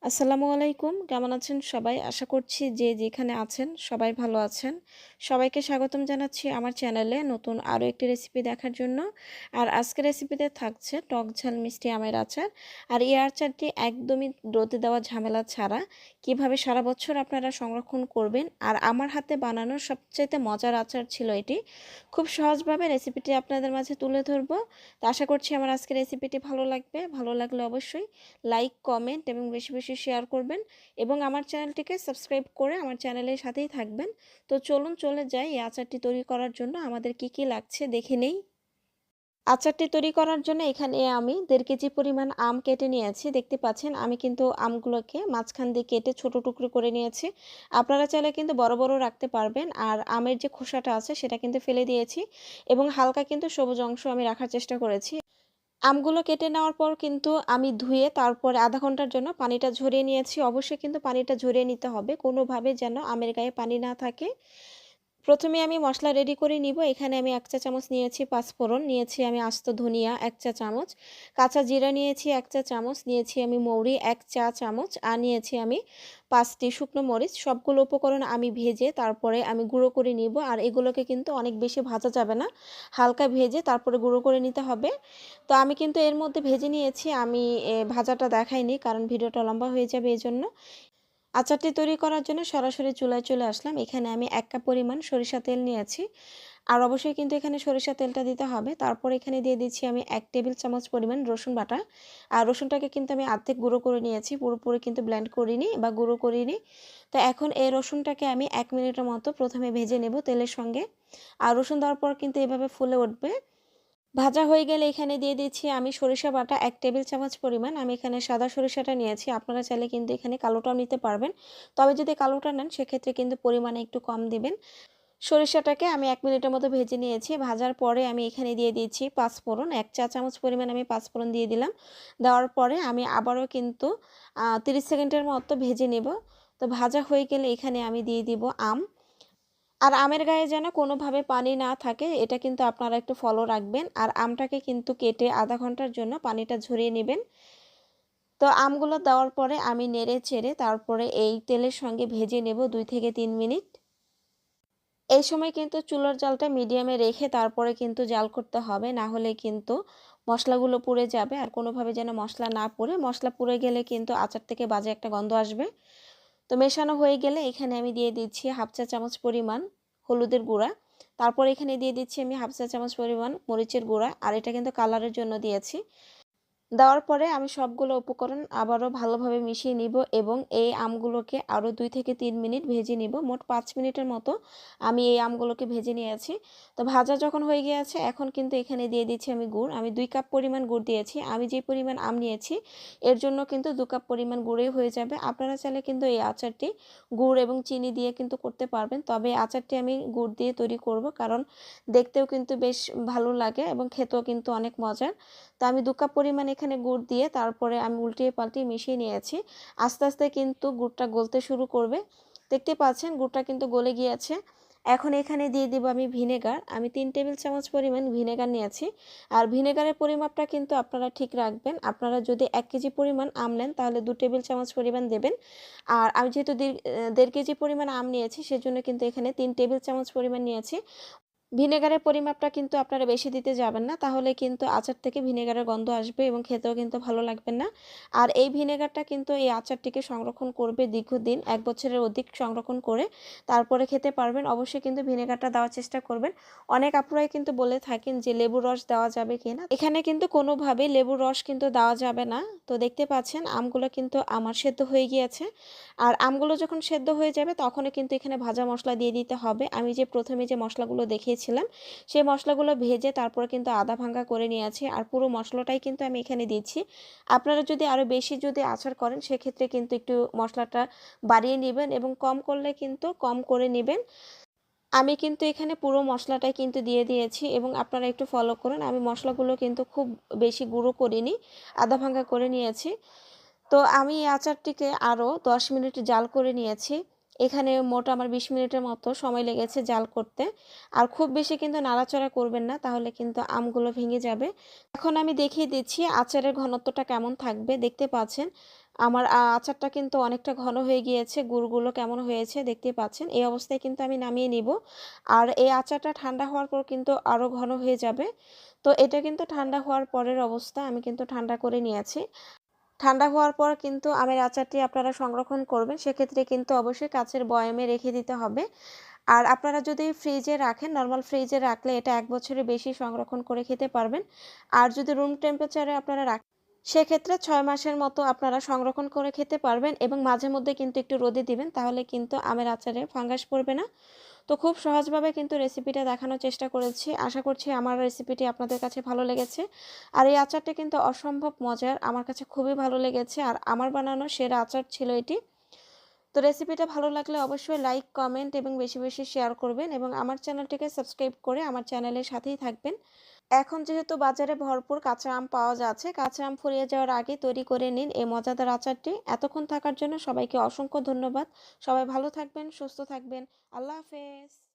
আসসালামু আলাইকুম। কেমন আছেন সবাই? আশা করছি যে যেখানে আছেন সবাই ভালো আছেন। সবাইকে স্বাগতম জানাচ্ছি আমার চ্যানেলে নতুন আরও একটি রেসিপি দেখার জন্য। আর আজকের রেসিপিতে থাকছে টক ঝাল মিষ্টি আমের আচার। আর এই আচারটি একদমই রোদে দেওয়া ঝামেলা ছাড়া কিভাবে সারা বছর আপনারা সংরক্ষণ করবেন। আর আমার হাতে বানানো সবচাইতে মজার আচার ছিল এটি। খুব সহজভাবে রেসিপিটি আপনাদের মাঝে তুলে ধরবো। তো আশা করছি আমার আজকের রেসিপিটি ভালো লাগবে। ভালো লাগলে অবশ্যই লাইক, কমেন্ট এবং বেশি বেশি শেয়ার করবেন এবং আমার চ্যানেলটিকে সাবস্ক্রাইব করে আমার চ্যানেলের সাথেই থাকবেন। তো চলুন চলে যাই এই আচারটি তৈরি করার জন্য আমাদের কি লাগছে দেখে নেই। আচারটি তৈরি করার জন্য এখানে আমি 1.5 কেজি পরিমাণ আম কেটে নিয়েছি। দেখতে পাচ্ছেন আমি কিন্তু আমগুলোকে মাঝখান দিয়ে কেটে ছোট টুকরো করে নিয়েছি। আপনারা চাইলে কিন্তু বড় বড় রাখতে পারবেন। আর আমের যে খোসাটা আছে সেটা কিন্তু ফেলে দিয়েছি এবং হালকা কিন্তু সবুজ অংশ আমি রাখার চেষ্টা করেছি। আমগুলো কেটে নেওয়ার পর কিন্তু আমি ধুয়ে তারপরে আধা ঘন্টার জন্য পানিটা ঝরিয়ে নিয়েছি। অবশ্যই কিন্তু পানিটা ঝরিয়ে নিতে হবে। কোনোভাবে যেন আমের গায়ে পানি না থাকে। প্রথমে আমি মসলা রেডি করে নিব। এখানে আমি ১ চা চামচ নিয়েছি পাঁচফোড়ন, নিয়েছি আমি আস্ত ধনিয়া ১ চা চামচ, কাঁচা জিরা নিয়েছি ১ চা চামচ, নিয়েছি আমি মৌরি ১ চা চামচ, আর নিয়েছি আমি ৫ টি শুকনো মরিচ। সবগুলো উপকরণ আমি ভেজে তারপরে আমি গুঁড়ো করে নিব। আর এগুলোকে কিন্তু অনেক বেশি ভাজা যাবে না। হালকা ভেজে তারপরে গুঁড়ো করে নিতে হবে। তো আমি কিন্তু এর মধ্যে ভেজে নিয়েছি। আমি ভাজাটা দেখাইনি কারণ ভিডিওটা লম্বা হয়ে যাবে এজন্য। আচারটি তৈরি করার জন্য সরাসরি চুলায় চলে আসলাম। এখানে আমি ১ কাপ পরিমাণ সরিষা তেল নিয়েছি। আর অবশ্যই কিন্তু এখানে সরিষা তেলটা দিতে হবে। তারপর এখানে দিয়ে দিচ্ছি আমি ১ টেবিল চামচ পরিমাণ রসুন বাটা। আর রসুনটাকে কিন্তু আমি আর্ধেক গুঁড়ো করে নিয়েছি। পুরোপুরি কিন্তু ব্লেন্ড করিনি বা গুঁড়ো করিনি। তো এখন এই রসুনটাকে আমি ১ মিনিটের মতো প্রথমে ভেজে নেব তেলের সঙ্গে। আর রসুন দেওয়ার পর কিন্তু এভাবে ফুলে উঠবে। ভাজা হয়ে গেলে এখানে দিয়ে দিচ্ছি আমি সরিষা বাটা ১ টেবিল চামচ পরিমাণ। আমি এখানে সাদা সরিষাটা নিয়েছি। আপনারা চাইলে কিন্তু এখানে কালোটাও নিতে পারবেন। তবে যদি কালোটা নেন সেক্ষেত্রে কিন্তু পরিমাণে একটু কম দিবেন। সরিষাটাকে আমি ১ মিনিটের মতো ভেজে নিয়েছি। ভাজার পরে আমি এখানে দিয়ে দিচ্ছি পাঁচফোড়ন। ১ চা চামচ পরিমাণ আমি পাঁচফোড়ন দিয়ে দিলাম। দেওয়ার পরে আমি আবারও কিন্তু ৩০ সেকেন্ডের মতো ভেজে নেব। তো ভাজা হয়ে গেলে এখানে আমি দিয়ে দিব আম। আর আমের গায়ে যেন কোনোভাবে পানি না থাকে এটা কিন্তু আপনারা একটু ফলো রাখবেন। আর আমটাকে কিন্তু কেটে আধা ঘন্টার জন্য পানিটা ঝরিয়ে নেবেন। তো আমগুলো দেওয়ার পরে আমি নেড়ে চেড়ে তারপরে এই তেলের সঙ্গে ভেজে নেব ২ থেকে ৩ মিনিট। এই সময় কিন্তু চুলার জালটা মিডিয়ামে রেখে তারপরে কিন্তু জাল করতে হবে, না হলে কিন্তু মশলাগুলো পুড়ে যাবে। আর কোনোভাবে যেন মশলা না পুড়ে, মশলা পুড়ে গেলে কিন্তু আচার থেকে বাজে একটা গন্ধ আসবে। তো মেশানো হয়ে গেলে এখানে আমি দিয়ে দিচ্ছি 1/2 চা চামচ পরিমাণ হলুদের গুঁড়া। তারপর এখানে দিয়ে দিচ্ছি আমি 1/2 চা চামচ পরিমাণ মরিচের গুঁড়া। আর এটা কিন্তু কালারের জন্য দিয়েছি। দেওয়ার পরে আমি সবগুলো উপকরণ আবারও ভালোভাবে মিশিয়ে নিব এবং এই আমগুলোকে আরও ২ থেকে ৩ মিনিট ভেজে নিব। মোট ৫ মিনিটের মতো আমি এই আমগুলোকে ভেজে নিয়েছি। তো ভাজা যখন হয়ে গিয়েছে এখন কিন্তু এখানে দিয়ে দিচ্ছি আমি গুড়। আমি ২ কাপ পরিমাণ গুড় দিয়েছি। আমি যে পরিমাণ আম নিয়েছি এর জন্য কিন্তু ২ কাপ পরিমাণ গুড়েই হয়ে যাবে। আপনারা চাইলে কিন্তু এই আচারটি গুড় এবং চিনি দিয়ে কিন্তু করতে পারবেন। তবে আচারটি আমি গুড় দিয়ে তৈরি করব কারণ দেখতেও কিন্তু বেশ ভালো লাগে এবং খেতেও কিন্তু অনেক মজার। তো আমি ২ কাপ পরিমাণ এখানে গুড় দিয়ে তারপরে আমি উল্টিয়ে পাল্টিয়ে মিশিয়ে নিয়েছি। আস্তে আস্তে কিন্তু গুড়টা গলতে শুরু করবে। দেখতে পাচ্ছেন গুড়টা কিন্তু গলে গিয়েছে। এখন এখানে দিয়ে দিব আমি ভিনেগার। আমি ৩ টেবিল চামচ পরিমাণ ভিনেগার নিয়েছি। আর ভিনেগারের পরিমাপটা কিন্তু আপনারা ঠিক রাখবেন। আপনারা যদি ১ কেজি পরিমাণ আম নেন তাহলে ২ টেবিল চামচ পরিমাণ দেবেন। আর আমি যেহেতু ১.৫ কেজি পরিমাণ আম নিয়েছি সেজন্য কিন্তু এখানে ৩ টেবিল চামচ পরিমাণ নিয়েছি। ভিনেগারের পরিমাপটা কিন্তু আপনারা বেশি দিতে যাবেন না, তাহলে কিন্তু আচার থেকে ভিনেগারের গন্ধ আসবে এবং খেতেও কিন্তু ভালো লাগবে না। আর এই ভিনেগারটা কিন্তু এই আচারটিকে সংরক্ষণ করবে দীর্ঘদিন, ১ বছরের অধিক সংরক্ষণ করে তারপরে খেতে পারবেন। অবশ্যই কিন্তু ভিনেগারটা দেওয়ার চেষ্টা করবেন। অনেক আপুরাই কিন্তু বলে থাকেন যে লেবুর রস দেওয়া যাবে কিনা। এখানে কিন্তু কোনোভাবেই লেবুর রস কিন্তু দেওয়া যাবে না। তো দেখতে পাচ্ছেন আমগুলো কিন্তু আমার সেদ্ধ হয়ে গিয়েছে। আর আমগুলো যখন সেদ্ধ হয়ে যাবে তখনই কিন্তু এখানে ভাজা মশলা দিয়ে দিতে হবে। আমি যে প্রথমে যে মশলাগুলো দেখিয়েছিলাম সেই মশলাগুলো ভেজে তারপরে কিন্তু আধা ভাঙ্গা করে নিয়েছি। আর পুরো মশলাটাই কিন্তু আমি এখানে দিচ্ছি। আপনারা যদি আরও বেশি যদি আচার করেন সেক্ষেত্রে কিন্তু একটু মশলাটা বাড়িয়ে নেবেন এবং কম করলে কিন্তু কম করে নেবেন। আমি কিন্তু এখানে পুরো মশলাটাই কিন্তু দিয়ে দিয়েছি এবং আপনারা একটু ফলো করুন। আমি মশলাগুলো কিন্তু খুব বেশি গুঁড়ো করিনি, আধা ভাঙ্গা করে নিয়েছি। তো আমি এই আচারটিকে আরও ১০ মিনিট জাল করে নিয়েছি। এখানে মোট আমার ২০ মিনিটের মতো সময় লেগেছে জাল করতে। আর খুব বেশি কিন্তু নাড়াচাড়া করবেন না, তাহলে কিন্তু আমগুলো ভেঙে যাবে। এখন আমি দেখিয়ে দিচ্ছি আচারের ঘনত্বটা কেমন থাকবে। দেখতে পাচ্ছেন আমার আচারটা কিন্তু অনেকটা ঘন হয়ে গিয়েছে। গুড়গুলো কেমন হয়েছে দেখতেই পাচ্ছেন। এই অবস্থায় কিন্তু আমি নামিয়ে নিব। আর এই আচারটা ঠান্ডা হওয়ার পর কিন্তু আরও ঘন হয়ে যাবে। তো এটা কিন্তু ঠান্ডা হওয়ার পরের অবস্থা। আমি কিন্তু ঠান্ডা করে নিয়েছি। ঠান্ডা হওয়ার পর কিন্তু আমের আচারটি আপনারা সংরক্ষণ করবেন। সেক্ষেত্রে কিন্তু অবশ্যই কাঁচের বয়ামে রেখে দিতে হবে। আর আপনারা যদি ফ্রিজে রাখেন, নরমাল ফ্রিজে রাখলে এটা ১ বছরের বেশি সংরক্ষণ করে খেতে পারবেন। আর যদি রুম টেম্পারেচারে আপনারা সেক্ষেত্রে ৬ মাসের মতো আপনারা সংরক্ষণ করে খেতে পারবেন এবং মাঝে মধ্যে কিন্তু একটু রোদে দিবেন। তাহলে কিন্তু আমের আচারে ফাঙ্গাস পড়বে না। তো খুব সহজভাবে কিন্তু রেসিপিটা দেখানোর চেষ্টা করেছি। আশা করছি আমার রেসিপিটি আপনাদের কাছে ভালো লেগেছে। আর এই আচারটা কিন্তু অসম্ভব মজার। আমার কাছে খুবই ভালো লেগেছে। আর আমার বানানো সেরা আচার ছিল এটি। তো রেসিপিটা ভালো লাগলে অবশ্যই লাইক, কমেন্ট এবং বেশি, বেশি শেয়ার করবেন এবং আমার চ্যানেলটিকে সাবস্ক্রাইব করে আমার চ্যানেলের সাথেই থাকবেন। এখন যেহেতু বাজারে ভরপুর কাঁচা আম পাওয়া যাচ্ছে, কাঁচা আম ফুরিয়ে যাওয়ার আগে তৈরি করে নিন এই মজাদার আচারটি। এতক্ষণ থাকার জন্য সবাইকে অসংখ্য ধন্যবাদ। সবাই ভালো থাকবেন, সুস্থ থাকবেন। আল্লাহ হাফেজ।